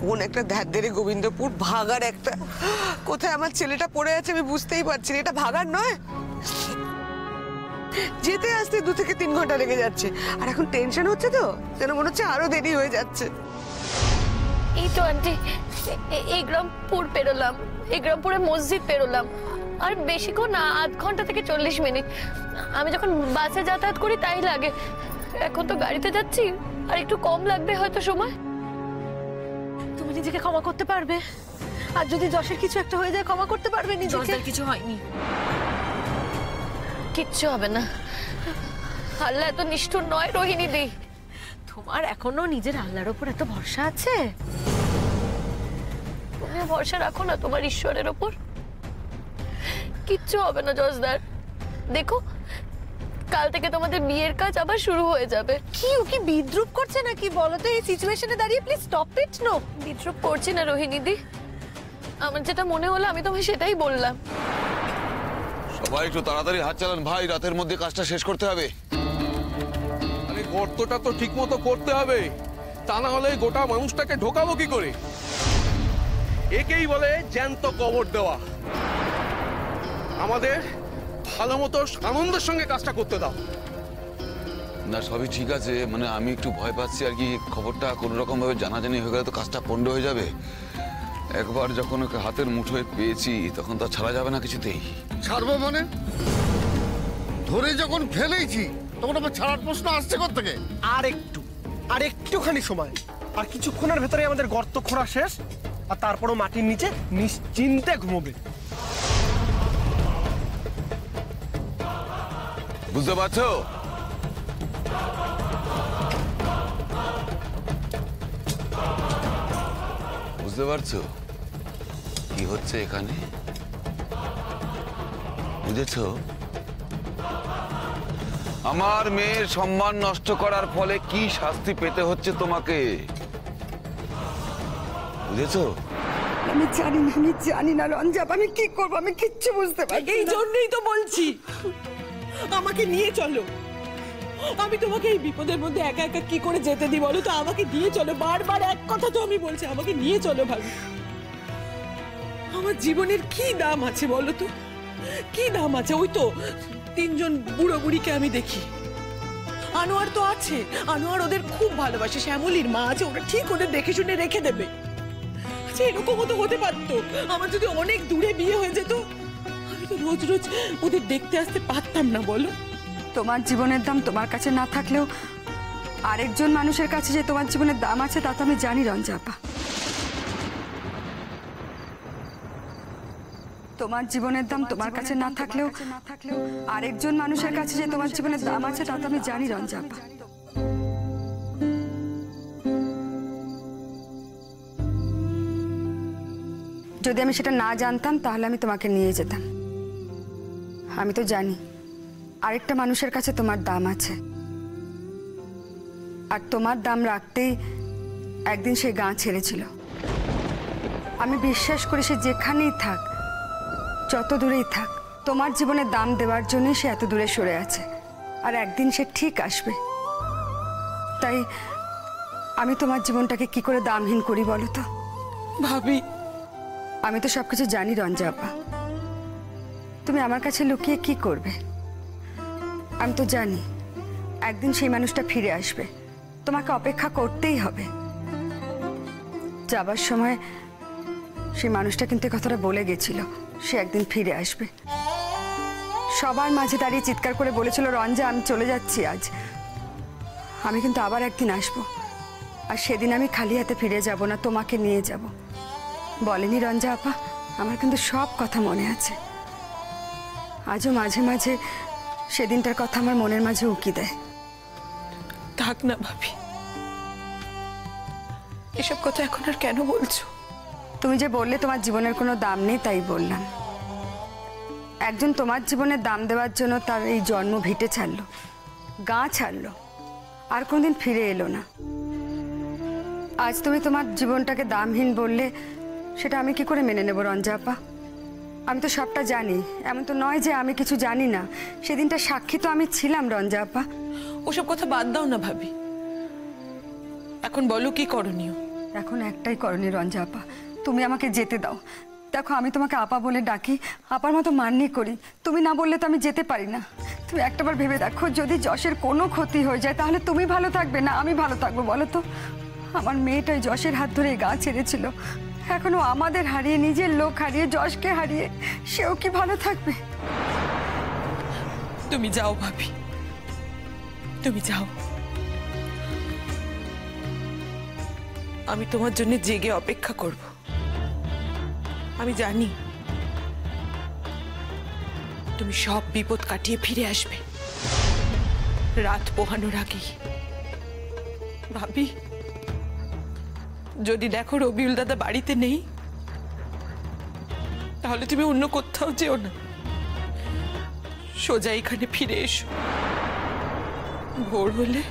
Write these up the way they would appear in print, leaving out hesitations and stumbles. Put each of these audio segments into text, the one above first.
কোন একটা ধ্যার গোবিন্দপুর ভাগার একটা, কোথায় আমার ছেলেটা পড়ে আছে আমি বুঝতেই পারছি না। এটা ভাগার নয়, যেতে আসতে 2 থেকে 3 ঘন্টা লেগে যাচ্ছে। আর এখন টেনশন হচ্ছে তো, যেন মনে হচ্ছে আরো দেরি হয়ে যাচ্ছে। এই তো আন্টি, এই গ্রামপুর পেরোলাম, এই গ্রামপুরে মসজিদ পেরোলাম, আর বেশিক্ষণ না, 1/2 ঘন্টা থেকে 40 মিনিট। আমি যখন বাসে যাতায়াত করি তাই লাগে, এখন তো গাড়িতে যাচ্ছি, আর একটু কম লাগবে হয়তো সময়। তুমি নিজেকে ক্ষমা করতে পারবে? আর যদি যশের কিছু একটা হয়ে যায় ক্ষমা করতে পারবে নিজেকে? যশের কিছু হয়নি, কিচ্ছু হবে না। আল্লাহ এত নিষ্ঠুর নয় রোহিণী দি। তোমার এখনো নিজের আল্লাহর উপর এত ভরসা আছে? তুমি ভরসা রাখো না তোমার ঈশ্বরের ওপর, কিচ্ছু হবে না জজদার। দেখো কাল থেকে তোমাদের বিয়ের কাজ আবার শুরু হয়ে যাবে। কি ও কি বিদ্রুপ করছে নাকি বলো তো এই সিচুয়েশনে দাঁড়িয়ে? Please stop it. নো, বিদ্রুপ করছি না রোহিণী দি, আমার যেটা মনে হলো আমি তোমায় সেটাই বললাম। সবাই একটু তাড়াতাড়ি হাত চালান ভাই, রাতের মধ্যে কাজটা শেষ করতে হবে। আরে গর্তটা তো ঠিক মতো করতে হবে, তা না হলে গোটা মানুষটাকে ঢোকাবো কি করে? একেই বলে জ্যান্ত কবর দেওয়া। আমাদের ভালো মতো আনন্দের সঙ্গে কাজটা করতে দাও। না সবই ঠিক আছে, মানে আমি একটু ভয় পাচ্ছি আর কি, খবরটা কোনো রকম ভাবে জানাজানি হয়ে গেলে তো কাজটা পণ্ড হয়ে যাবে। একবার যখন ওকে হাতের মুঠোয় পেয়েছি তখন তো ছাড়া যাবে না কিছুতেই। ছাড়বো মানে? ধরে যখন ফেলেইছি তখন আবার ছাড়ার প্রশ্ন আসছে কোত্থেকে? আর একটুখানি সময়, আর কিছুক্ষণের ভেতরে আমাদের গর্ত খোঁড়া শেষ, আর তারপরও মাটির নিচে নিশ্চিন্তে ঘুমোবে। বুঝতে পারছো? বুঝতে পারছো কি হচ্ছে এখানে? বুঝেছো? আমার মেয়ের সম্মান নষ্ট করার ফলে কি শাস্তি পেতে হচ্ছে তোমাকে, বুঝেছো? আমি জানি না রঞ্জাব, আমি কি করবো আমি কিচ্ছু বুঝতে পারছি না। এই জন্যই তো বলছি আমাকে নিয়ে চলো। আমি তোমাকে এই বিপদের মধ্যে একা একা কি করে যেতে দিই বলো তো? আমাকে নিয়ে চলো, বারবার এক কথা তো আমি বলছি, আমাকে নিয়ে চলো ভাবি। আমার জীবনের কি দাম আছে বলো তো? কি দাম আছে? ওই তো 3 জন বুড়ো বুড়িকে আমি দেখি, আনোয়ার তো আছে, আনোয়ার ওদের খুব ভালোবাসে, শ্যামলীর মা আছে, ওরা ঠিক ওদের দেখে শুনে রেখে দেবে। আচ্ছা এরকমও তো হতে পারতো, আমার যদি অনেক দূরে বিয়ে হয়ে যেত, আমি তো রোজ রোজ ওদের দেখতে আসতে পারতাম না বলো? তোমার জীবনের দাম তোমার কাছে না থাকলেও আরেকজন মানুষের কাছে যে তোমার জীবনের দাম আছে তা তো আমি জানি রঞ্জাপা। তোমার জীবনের দাম তোমার কাছে না থাকলেও আরেকজন মানুষের কাছে যে তোমার জীবনের দাম আছে তা তো আমি জানি রঞ্জাপা। যদি আমি সেটা না জানতাম তাহলে আমি তোমাকে নিয়ে যেতাম। আমি তো জানি আরেকটা মানুষের কাছে তোমার দাম আছে, আর তোমার দাম রাখতেই একদিন সে গাঁ ছেড়েছিল। আমি বিশ্বাস করি সে যেখানেই থাক, যত দূরেই থাক, তোমার জীবনে দাম দেওয়ার জন্যই সে এত দূরে সরে আছে, আর একদিন সে ঠিক আসবে। তাই আমি তোমার জীবনটাকে কি করে দামহীন করি বলো তো ভাবি? আমি তো সবকিছু জানি রঞ্জাপা, তুমি আমার কাছে লুকিয়ে কি করবে? আমি তো জানি একদিন সেই মানুষটা ফিরে আসবে, তোমাকে অপেক্ষা করতেই হবে। যাবার সময় সেই মানুষটা কিন্তু কথাটা বলে গেছিল সে একদিন ফিরে আসবে। সবার মাঝে দাঁড়িয়ে চিৎকার করে বলেছিল, রঞ্জা আমি চলে যাচ্ছি আজ, আমি কিন্তু আবার একদিন আসবো, আর সেদিন আমি খালি হাতে ফিরে যাব না, তোমাকে নিয়ে যাব। বলেনি রঞ্জা আপা? আমার কিন্তু সব কথা মনে আছে। আজও মাঝে মাঝে সেদিনটার কথা আমার মনের মাঝে উকি দেয়। থাক না ভাবি, এসব কথা এখন আর কেন বলছো? তুমি যে বললে তোমার জীবনের কোনো দাম নেই, তাই বললাম। একজন তোমার জীবনের দাম দেওয়ার জন্য তার এই জন্ম ভিটে ছাড়লো, গাঁ ছাড়লো, আর কোনদিন ফিরে এলো না। আজ তুমি তোমার জীবনটাকে দামহীন বললে, সেটা আমি কি করে মেনে নেব রঞ্জা আপা? আমি তো সবটা জানি, এমন তো নয় যে আমি কিছু জানি না। সেদিনটা সাক্ষী তো আমি ছিলাম রঞ্জা আপা। ওসব কথা বাদ দাও না ভাবি, এখন বলো কি করণীয়? এখন একটাই করণীয় রঞ্জা আপা, তুমি আমাকে যেতে দাও। দেখো আমি তোমাকে আপা বলে ডাকি, আপার মতো মান্য করি, তুমি না বললে তো আমি যেতে পারি না। তুমি একটাবার ভেবে দেখো, যদি যশের কোনো ক্ষতি হয়ে যায় তাহলে তুমি ভালো থাকবে না আমি ভালো থাকবো বলো তো? আমার মেয়েটাই যশের হাত ধরে গা ছেড়েছিল, এখনো আমাদের হারিয়ে, নিজের লোক হারিয়ে, যশকে হারিয়ে সেও কি ভালো থাকবে? তুমি যাও ভাবি, তুমি যাও। আমি তোমার জন্য জেগে অপেক্ষা করব। আমি জানি তুমি সব বিপদ কাটিয়ে ফিরে আসবে রাত পোহানোর আগেই। ভাবি, যদি দেখো রবিউল দাদা বাড়িতে নেই, তাহলে তুমি অন্য কোথাও যেও না, সোজা এখানে ফিরে এসো। ভোর হলে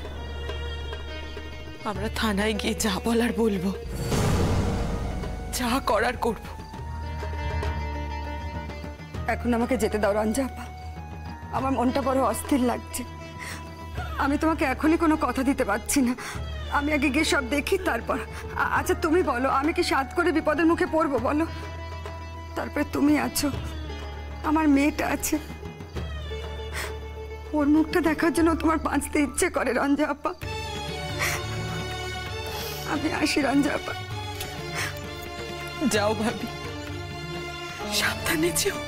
আমরা থানায় গিয়ে যা বলার বলবো, যা করার করব। এখন আমাকে যেতে দাও রঞ্জা আপা, আমার মনটা বড় অস্থির লাগছে। আমি তোমাকে এখনই কোনো কথা দিতে পারছি না, আমি আগে গিয়ে সব দেখি তারপর। আচ্ছা তুমি বলো, আমি কি সাধ করে বিপদের মুখে পড়বো বলো? তারপরে তুমি আছো, আমার মেয়েটা আছে, ওর মুখটা দেখার জন্য তোমার বাঁচতে ইচ্ছে করে রঞ্জা আপা। আমি আসি রঞ্জা আপা। যাও ভাবি, সাবধানে যেও।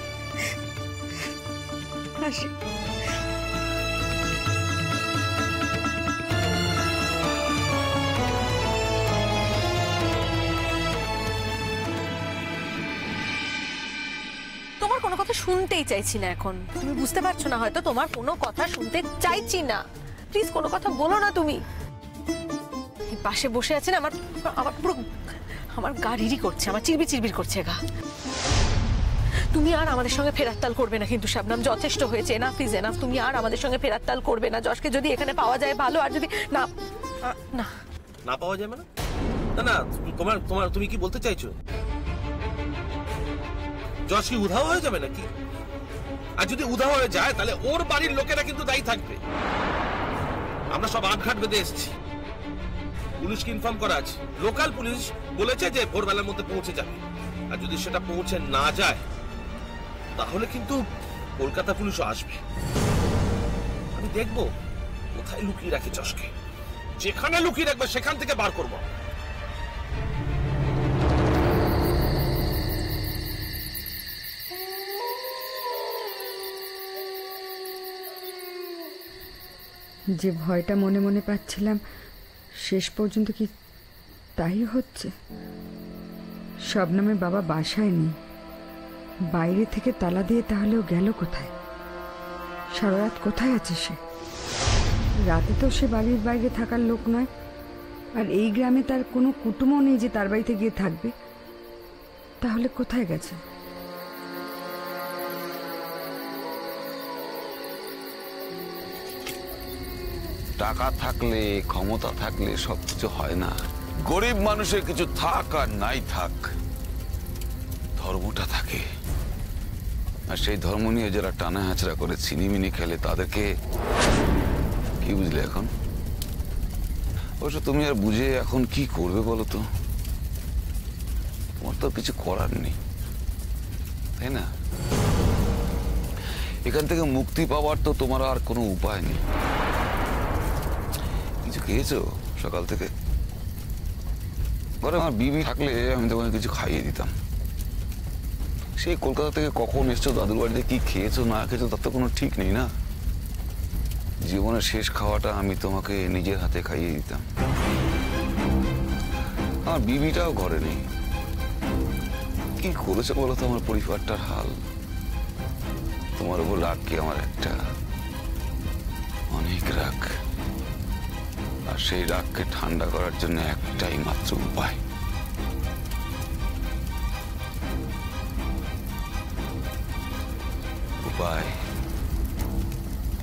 আসি। তোমার কোনো কথা শুনতেই চাইছি না এখন, তুমি বুঝতে পারছো না হয়তো, তোমার কোনো কথা শুনতে চাইছি না। প্লিজ কোনো কথা বলো না তুমি। পাশে বসে আছেন আমার, আমার পুরো আমার গা রিরি করছে, আমার চিরবির চিরবির করছে গা। তুমি আর আমাদের সঙ্গে ফেরাত্তাল করবে না কিন্তু শাবনাম, যথেষ্ট হয়েছে, এনাফ ইজ এনাফ। তুমি আর আমাদের সঙ্গে ফেরাত্তাল করবে না। যশকে যদি এখানে পাওয়া যায় ভালো, আর যদি না না না পাওয়া যায় মানে? না না, তোমার তোমার তুমি কি বলতে চাইছো? যশ কি উধাও হয়ে যাবে নাকি? আর যদি উধাও হয়ে যায় তাহলে ওর বাড়ির লোকেরা কিন্তু দায়ী থাকবে। আমরা সব আটঘাট বেঁধে এসেছি, পুলিশকে ইনফর্ম করা আছে। লোকাল পুলিশ বলেছে যে ভোরবেলার মধ্যে পৌঁছে যাবে, আর যদি সেটা পৌঁছে না যায় তাহলে কিন্তু কলকাতা পুলিশও আসবে। আমি দেখবো কোথায় লুকিয়ে রাখে যশকে, যেখানে লুকিয়ে রাখবে সেখান থেকে বার করবো। যে ভয়টা মনে মনে পাচ্ছিলাম শেষ পর্যন্ত কি তাই হচ্ছে? শবনমের বাবা বাসায় নেই, বাইরে থেকে তালা দিয়ে তাহলেও গেল কোথায়? সারা রাত কোথায় আছে সে? রাতে তো সে বাড়ির বাইরে থাকার লোক নয়, আর এই গ্রামে তার কোনো কুটুমও নেই যে তার বাড়িতে গিয়ে থাকবে। তাহলে কোথায় গেছে? টাকা থাকলে, ক্ষমতা থাকলে সবকিছু হয় না। গরিব মানুষের কিছু থাক আর নাই থাক, ধর্মটা থাকে। আর সেই ধর্ম নিয়ে যারা টানা হাঁচড়া করে ছিনিমিনি খেলে তাদেরকে কি বুঝলে এখন? অবশ্য তুমি আর বুঝে এখন কি করবে বলো তো? তোমার তো কিছু করার নেই, তাই না? এখান থেকে মুক্তি পাওয়ার তো তোমার আর কোনো উপায় নেই। কিছু খেয়েছো সকাল থেকে? ঘরে আমার বিবি থাকলে আমি তোমাকে কিছু খাইয়ে দিতাম। সেই কলকাতা থেকে কখন এসছো, দাদুর বাড়িতে কি খেয়েছো না খেয়েছো তার তো কোনো ঠিক নেই না। জীবনের শেষ খাওয়াটা আমি তোমাকে নিজের হাতে খাইয়ে দিতাম। আমার বিবিটাও ঘরে নেই। কি করেছে বলো তো আমার পরিবারটার হাল? তোমার উপর রাগ কি আমার একটা? অনেক রাগ। আর সেই রাগকে ঠান্ডা করার জন্য একটাই মাত্র উপায়,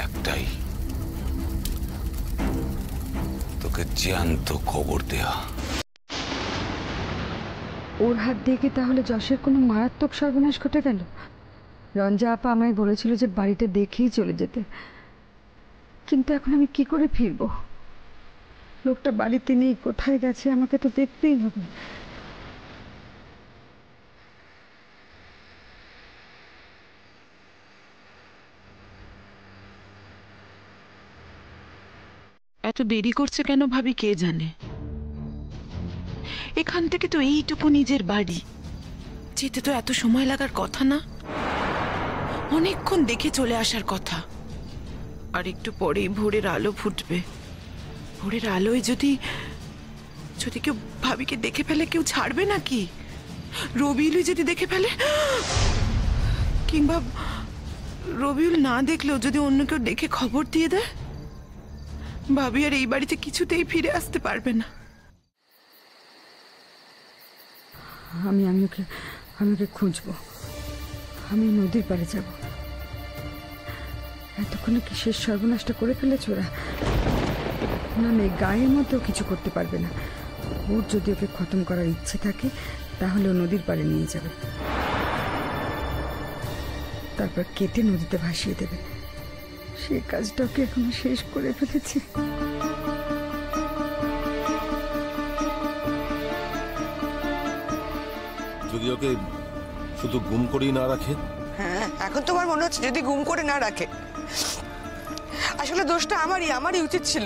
একটাই, তোকে জ্যান্ত খবর দেয়া। ওর হাত দিয়ে কি তাহলে যশের কোনো মারাত্মক সর্বনাশ ঘটে গেল? রঞ্জা আপা আমায় বলেছিল যে বাড়িটা দেখেই চলে যেতে, কিন্তু এখন আমি কি করে ফিরবো? লোকটা বাড়িতে নেই, কোথায় গেছে আমাকে তো দেখতেই হবে। এত দেরি করছে কেন ভাবি কে জানে। এখান থেকে তো এইটুকু নিজের বাড়ি, যেতে তো এত সময় লাগার কথা না, অনেকক্ষণ দেখে চলে আসার কথা। আর একটু পরেই ভোরের আলো ফুটবে, ভোরের আলোয় যদি যদি কেউ ভাবিকে দেখে ফেলে কেউ ছাড়বে নাকি? রবিউল যদি দেখে ফেলে, কিংবা রবিউল না দেখলেও যদি অন্য কেউ দেখে খবর দিয়ে দেয়, ভাবি আর এই বাড়িতে কিছুতেই ফিরে আসতে পারবে না। আমি ওকে খুঁজবো, আমি নদীর পাড়ে যাব। এতক্ষণে কি শেষ সর্বনাশটা করে ফেলেছে ওরা? না না, গায়ের মধ্যেও কিছু করতে পারবে না। ওর যদি ওকে খতম করার ইচ্ছে থাকে তাহলে ও নদীর পাড়ে নিয়ে যাবে, তারপর কেটে নদীতে ভাসিয়ে দেবে। সেই কাজটা ওকে এখনো শেষ করে ফেলেছে। যদি ওকে শুধু গুম করেই না রাখে? হ্যাঁ, এখন তোমার মনে হচ্ছে যদি গুম করে না রাখে। আসলে দোষটা আমারই উচিত ছিল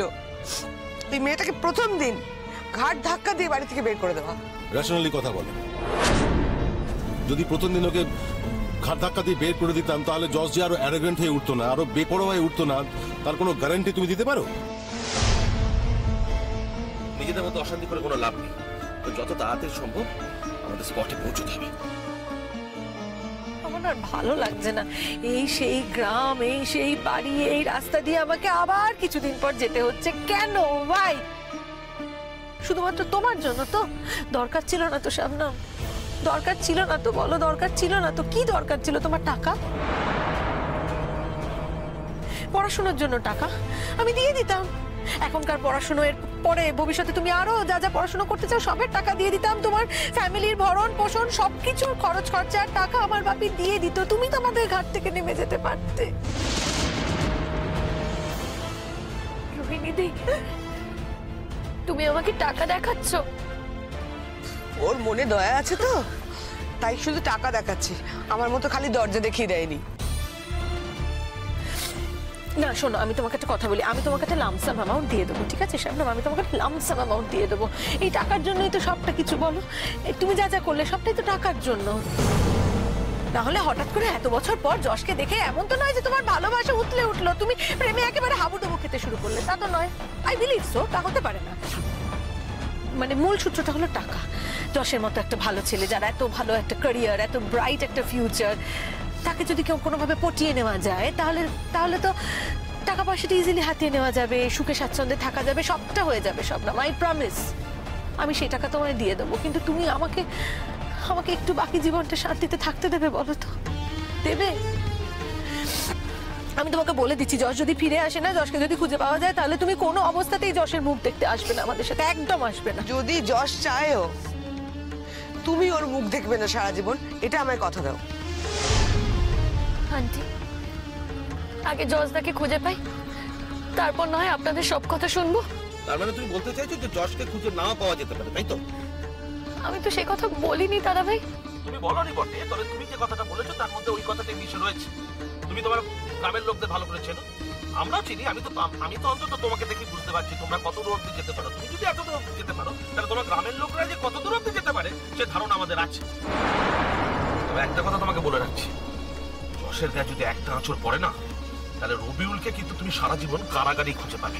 এই মেয়েটাকে প্রথম দিন ঘাট ধাক্কা দিয়ে বাড়ি থেকে বের করে দেওয়া। রেশনালি কথা বলে, যদি প্রথম দিন ওকে ঘাট ধাক্কা দিয়ে বের করে দিতাম তাহলে জজ যে আরো অ্যারোগেন্ট হয়ে উঠতো না, আরো বেপরোয়া হয়ে উঠতো না, তার কোনো গ্যারান্টি তুমি দিতে পারো? নিজেদের মধ্যে অশান্তি করে কোনো লাভ নেই, তো যত তাড়াতাড়ি সম্ভব আমাদের স্পটে পৌঁছতে হবে। আমার আর ভালো লাগছে না, এই সেই গ্রাম, এই সেই বাড়ি, এই রাস্তা দিয়ে আমাকে আবার কিছুদিন পর যেতে হচ্ছে। কেন ভাই? শুধুমাত্র তোমার জন্য তো? দরকার ছিল না তো শাবনম, দরকার ছিল না তো, বলো দরকার ছিল না তো? কি দরকার ছিল তোমার? টাকা, পড়াশোনার জন্য টাকা আমি দিয়ে দিতাম। এখনকার পড়াশোনার পরে ভবিষ্যতে তুমি আরো যা যা পড়াশোনা করতে চাও সবের টাকা দিয়ে দিতাম। তোমার ফ্যামিলির ভরণ পোষণ সবকিছুর খরচ খরচার টাকা আমার বাপি দিয়ে দিত। তুমি তো আমাদের ঘাট থেকে নেমে যেতে পারতে। রোহিণীদি, তুমি আমাকে টাকা দেখাচ্ছ? ওর মনে দয়া আছে তো, তাই শুধু টাকা দেখাচ্ছি, আমার মতো খালি দরজা দেখিয়ে দেয়নি। না শোনো, আমি তোমাকে একটা কথা বলি, আমি তোমাকে একটা লামসাম অ্যামাউন্ট দিয়ে দেবো, ঠিক আছে শাবনম? আমি তোমাকে একটা লামসাম অ্যামাউন্ট দিয়ে দেবো। এই টাকার জন্যই তো সবটা কিছু, বলো? তুমি যা যা করলে সবটাই তো টাকার জন্য। না হলে হঠাৎ করে এত বছর পর যশকে দেখে এমন তো নয় যে তোমার ভালোবাসা উতলে উঠলো, তুমি প্রেমে একেবারে হাবুডুবু খেতে শুরু করলে, তা তো নয়। আই বিলিভ সো, তা হতে পারে না। মানে মূল সূত্রটা হলো টাকা। যশের মতো একটা ভালো ছেলে, যারা এত ভালো একটা ক্যারিয়ার, এত ব্রাইট একটা ফিউচার, তাকে যদি কেউ কোনোভাবে পটিয়ে নেওয়া যায় তাহলে তো টাকা পয়সাটা ইজিলি হাতিয়ে নেওয়া যাবে, সুখে স্বাচ্ছন্দ্যে থাকা যাবে, সবটা হয়ে যাবে। সব না, আই প্রমিস আমি সেই টাকা তোমায় দিয়ে দেবো। কিন্তু তুমি আমাকে একটু বাকি জীবনটা শান্তিতে থাকতে দেবে, বলো তো? দেবে? আমি তোমাকে বলে দিচ্ছি, যশ যদি ফিরে আসে না, যশকে যদি খুঁজে পাওয়া যায়, তাহলে তুমি কোনো অবস্থাতেই যশের মুখ দেখতে আসবে না আমাদের সাথে, একদম আসবে না। যদি যশ চায়ও, তুমি ওর মুখ দেখবে না সারা জীবন, এটা আমায় কথা দাও। আন্টি, আগে যশদাকে খুঁজে পাই, তারপর নয় আপনাদের সব কথা শুনবো। তার মানে তুমি বলতে চাইছো যে যশকে খুঁজে নাও পাওয়া যেতে পারে, তাই তো? আমি তো সে কথা বলিনি দাদা ভাই। তুমি বলনি বটে, তবে তুমি যে কথাটা বলেছো তার মধ্যে ওই কথাটাই মিশে রয়েছে। তুমি তোমার গ্রামের লোকদের ভালো করে চেনো, আমরাও চিনি। আমি তো অন্তত তোমাকে দেখে বুঝতে পারছি তোমরা কত দূর অব্দি যেতে পারো। তুমি যদি এত দূর অব্দি যেতে পারো, তাহলে তোমার গ্রামের লোকরা যে কত দূর অব্দি যেতে পারে সে ধারণা আমাদের আছে। তবে একটা কথা তোমাকে বলে রাখছি, যশের গায়ে যদি একটা আঁচড় পড়ে না, তাহলে রবিউলকে কিন্তু তুমি সারা জীবন কারাগারেই খুঁজে পাবে।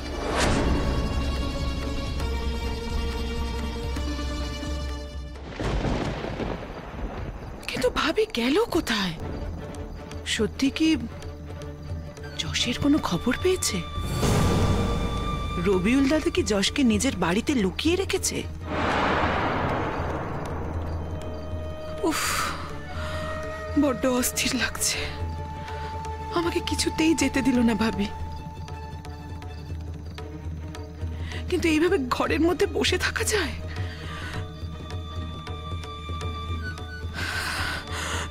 কিন্তু ভাবি গেল কোথায়? সত্যি কি যশের কোনো খবর পেয়েছে? রবিউল দাদা কি যশকে নিজের বাড়িতে লুকিয়ে রেখেছে? উফ, বড্ড অস্থির লাগছে। আমাকে কিছুতেই যেতে দিল না ভাবি। কিন্তু এইভাবে ঘরের মধ্যে বসে থাকা যায়?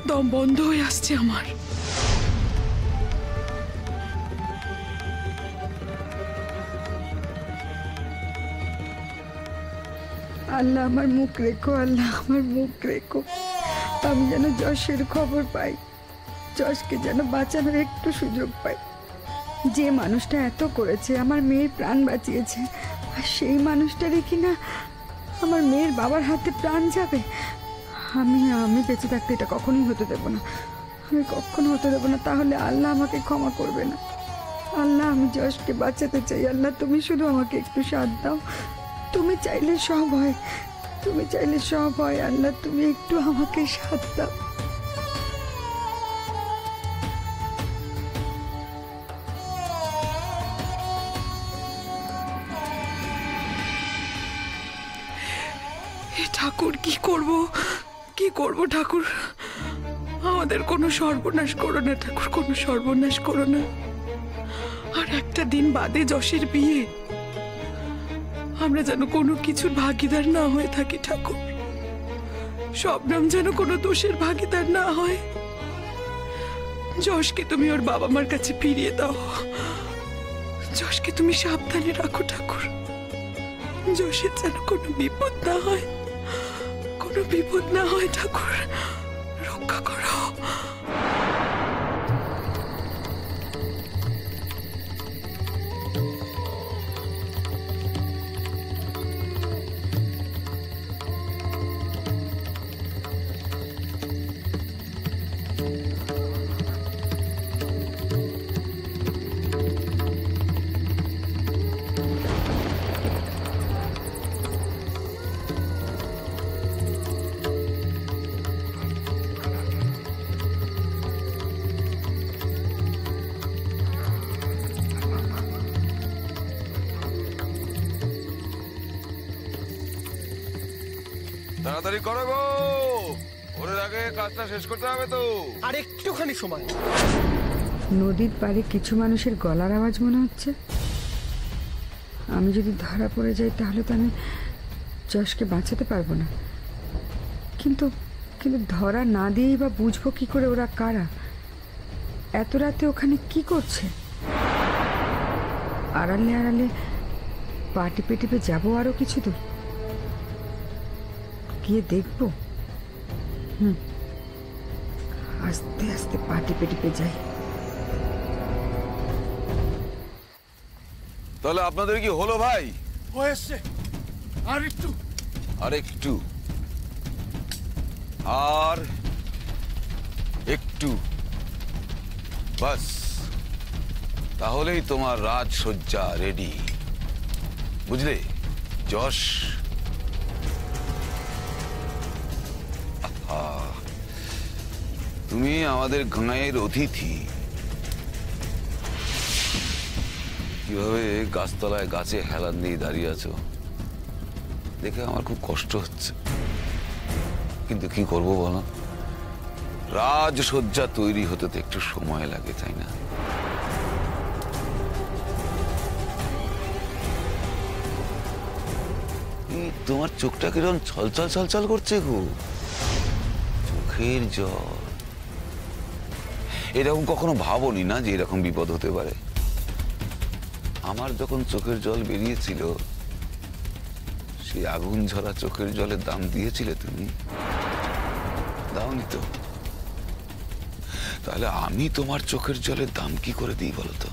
দম বন্ধ হয়ে আসছে আমার। আল্লাহ আমার মুখ রেখো, আল্লাহ আমার মুখ রেখো। আমি যেন যশের খবর পাই, যশকে যেন বাঁচানোর একটু সুযোগ পাই। যে মানুষটা এত করেছে, আমার মেয়ের প্রাণ বাঁচিয়েছে, আর সেই মানুষটারই কিনা আমার মেয়ের বাবার হাতে প্রাণ যাবে। আমি বেঁচে থাকতে এটা কখনোই হতে দেব না, আমি কখনো হতে দেব না। তাহলে আল্লাহ আমাকে ক্ষমা করবে না। আল্লাহ, আমি যশকে বাঁচাতে চাই। আল্লাহ, তুমি শুধু আমাকে একটু সাথ দাও। তুমি চাইলে সব হয়, তুমি চাইলে সব হয়। আল্লাহ, তুমি একটু আমাকে সাথ দাও। ঠাকুর, কি করব ঠাকুর? আমাদের কোনো সর্বনাশ করো না ঠাকুর, কোনো সর্বনাশ করো না। আর একটা দিন বাদে যশের বিয়ে, আমরা যেন কোনো কিছুর ভাগিদার না হয়ে থাকি ঠাকুর। শবনম যেন কোনো দোষের ভাগিদার না হয়। যশকে তুমি ওর বাবা মার কাছে ফিরিয়ে দাও। যশকে তুমি সাবধানে রাখো ঠাকুর। যশের যেন কোনো বিপদ না হয়, কোনো বিপদ না হয় ঠাকুর, রক্ষা করো। তাড়াতাড়ি করো গো, ওর আগে কাজটা শেষ করতে হবে তো। আর একটুখানি সময়। নদীর পাড়ে কিছু মানুষের গলার আওয়াজ মনে হচ্ছে। আমি যদি ধরা পড়ে যাই তাহলে তো আমি যশকে বাঁচাতে পারবো না। কিন্তু ধরা না দিয়েই বা বুঝবো কি করে ওরা কারা? এত রাতে ওখানে কি করছে? আড়ালে আড়ালে পা টিপে টিপে যাবো আরো কিছু দূর, গিয়ে দেখবো। আস্তে আস্তে পা টিপে টিপে যাই। তাহলে আপনাদের কি হলো ভাই? হয়েছে, আর একটু আর একটু, আর একটু, বাস তাহলেই তোমার রাজসজ্জা রেডি, বুঝলে যশ? তুমি আমাদের গাঁয়ের অতিথি, কিভাবে গাছতলায় গাছে হেলান দিয়ে দাঁড়িয়ে আছো দেখে আমার খুব কষ্ট হচ্ছে। কিন্তু কি করবো বলো, রাজসজ্জা তৈরি হতে তো একটু সময় লাগে, তাই না? তোমার চোখটা কিরকম ছলছল ছলছল করছে গো, চোখের জল। এরকম কখনো ভাবোনি না যে এরকম বিপদ হতে পারে? আমার যখন চোখের জল বেরিয়েছিল, সেই আগুন ঝরা চোখের জলের দাম দিয়েছিলে তুমি? দাওনি তো। তাহলে আমি তোমার চোখের জলের দাম কি করে দিই বলো তো?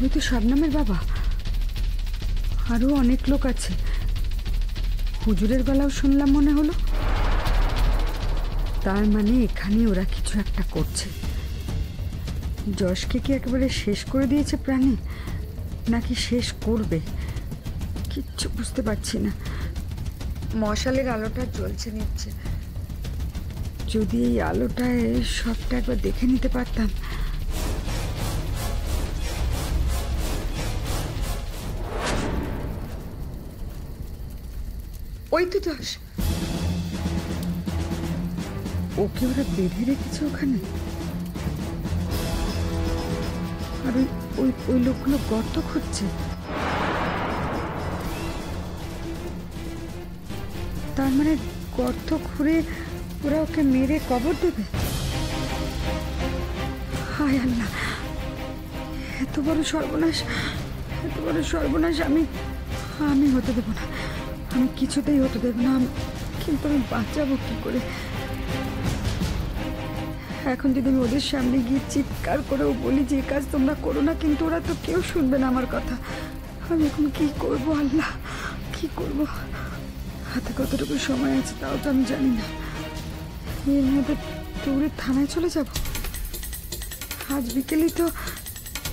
ওই তো শবনমের বাবা, আরো অনেক লোক আছে। হুজুরের গলাও শুনলাম মনে হলো। তার মানে এখানে ওরা কিছু একটা করছে। যশকে কি একেবারে শেষ করে দিয়েছে প্রাণে, নাকি শেষ করবে, কিচ্ছু বুঝতে পারছি না। মশালের আলোটা জ্বলছে নিচ্ছে, যদি এই আলোটায় সবটা একবার দেখে নিতে পারতাম। ওই তো যশ, ওকে ওরা বেঁধে রেখেছে ওখানে। আর ওই লোকগুলো গর্ত খুঁজছে। তার মানে গর্ত খুঁড়ে ওরা ওকে মেরে কবর দেবে? হায় আল্লাহ, এত বড় সর্বনাশ, এত বড় সর্বনাশ আমি হতে দেব না, আমি কিছুতেই হতে দেব না। কিন্তু আমি বাঁচাবো কি করে? এখন যদি আমি ওদের সামনে গিয়ে চিৎকার করেও বলি যে কাজ তোমরা করো না, কিন্তু ওরা তো কেউ শুনবে না আমার কথা। আমি এখন কি করব আল্লাহ, কি করব? হাতে কতটুকু সময় আছে তাও তো আমি জানি না। এর মধ্যে দৌড়ে থানায় চলে যাব? আজ বিকেলেই তো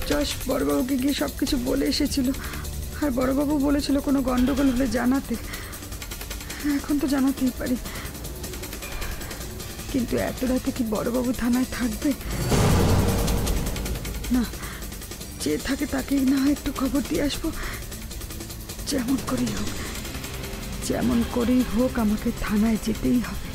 যশ বড়বাবুকে গিয়ে সবকিছু বলে এসেছিল, আর বড়বাবু বলেছিল কোনো গন্ডগোল হলে জানাতে। এখন তো জানাতেই পারি, কিন্তু এত রাতে কি বড়বাবু থানায় থাকবে? না, যে থাকে তাকেই না হয় একটু খবর দিয়ে আসবো। যেমন করেই হোক আমাকে থানায় যেতেই হবে।